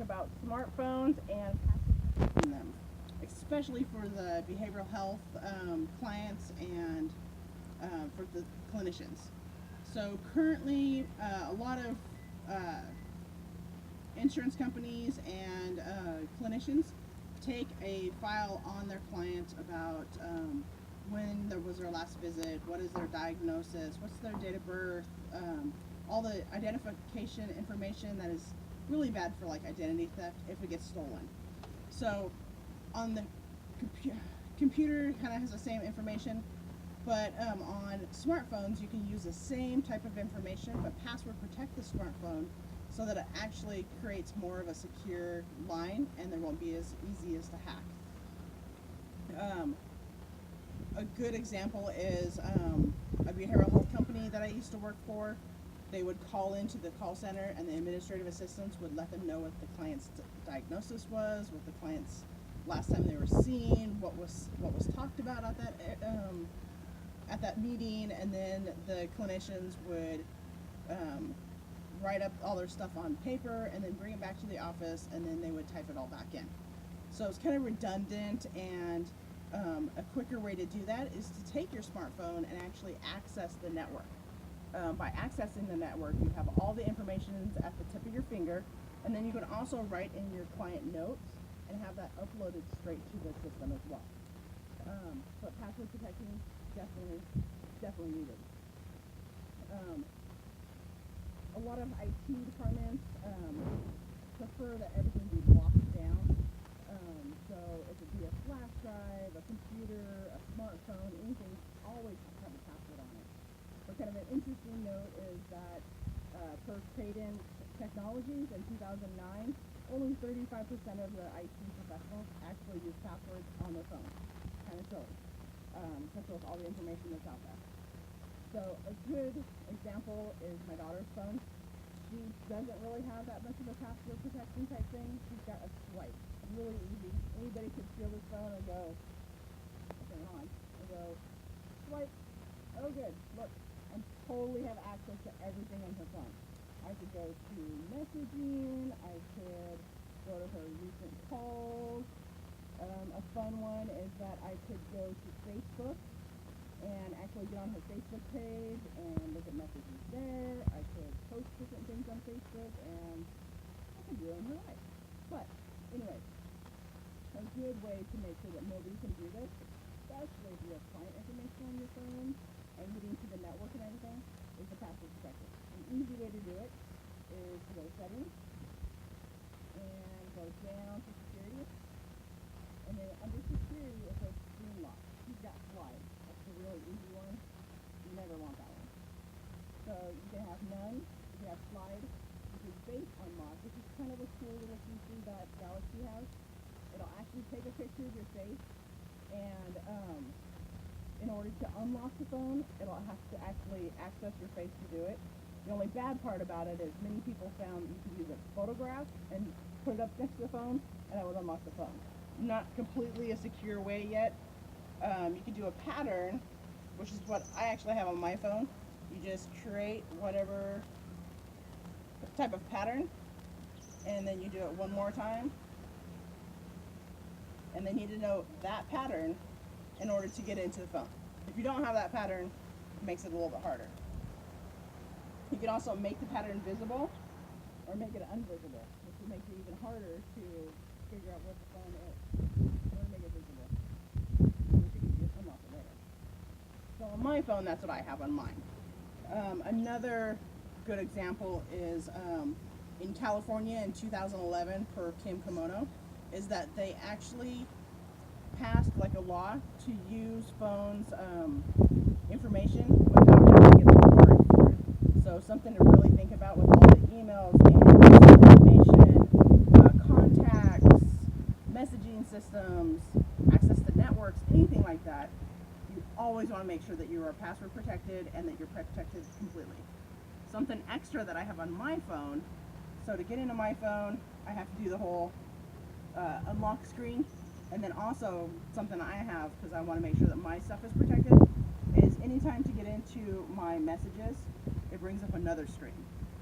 about smartphones and password them, especially for the behavioral health clients and for the clinicians. So currently, a lot of insurance companies and clinicians take a file on their client about when there was their last visit, what is their diagnosis, what's their date of birth, all the identification information that is really bad for like identity theft if it gets stolen. So on the computer kind of has the same information, but on smartphones you can use the same type of information but password protect the smartphone so that it actually creates more of a secure line and there won't be as easy as to hack. A good example is a behavioral health company that I used to work for. They would call into the call center and the administrative assistants would let them know what the client's diagnosis was, what the client's last time they were seen, what was talked about at that meeting, and then the clinicians would write up all their stuff on paper and then bring it back to the office, and then they would type it all back in. So it's kind of redundant, and a quicker way to do that is to take your smartphone and actually access the network. By accessing the network, you have all the information at the tip of your finger, and then you can also write in your client notes and have that uploaded straight to the system as well. So password protection definitely needed. A lot of IT departments prefer that everything be locked down. So it could be a flash drive, a computer, a smartphone, anything, always have a password on it. But kind of an interesting note is that per Cadence Technologies in 2009, only 35% of the IT professionals actually use passwords on their phone. Kind of silly, especially with all the information that's out there. So a good example is my daughter's phone. She doesn't really have that much of a password protection type thing. She's got a swipe. Really easy. Anybody could steal this phone and go, turn it on, and go, swipe. Oh good, look, I totally have access to everything on her phone. I could go to messaging, I could go to her recent calls. A fun one is that I could go to Facebook and actually get on her Facebook page and look at messages there. I could post different things on Facebook, and I could ruin her life. But anyway, a good way to make sure that nobody can do this, especially if you have client information on your phone and getting to the network and everything, is the password protector. An easy way to do it is to go to settings and go down to security, and then under security it says screen lock. You've got slide. That's the really easy one. You never want that one. So you can have none. You can have slide, which is face unlock, which is kind of a cool little feature that Galaxy has. It'll actually take a picture of your face, and in order to unlock the phone, it'll have to actually access your face to do it. The only bad part about it is many people found you could use a photograph and put it up next to the phone, and that would unlock the phone. Not completely a secure way yet. You could do a pattern, which is what I actually have on my phone. You just create whatever type of pattern, and then you do it one more time. And they need to know that pattern in order to get into the phone. If you don't have that pattern, it makes it a little bit harder. You can also make the pattern visible or make it invisible, which will make it even harder to figure out what the phone is. Or make it visible, which you can just unlock it later. So on my phone, that's what I have on mine. Another good example is in California in 2011 per Kim Kimono, is that they actually passed like a law to use phones information without having to get the warrant for it. So something to really think about with all the emails and information, contacts, messaging systems, access to networks, anything like that. You always want to make sure that you are password protected and that you're protected completely. Something extra that I have on my phone, so to get into my phone, I have to do the whole unlock screen, and then also something I have because I want to make sure that my stuff is protected is anytime to get into my messages, it brings up another screen.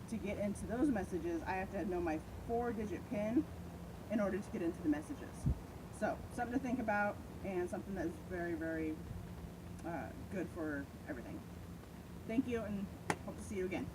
to get into those messages, I have to know my 4-digit PIN in order to get into the messages. So, something to think about, and something that is very, very good for everything. Thank you, and hope to see you again.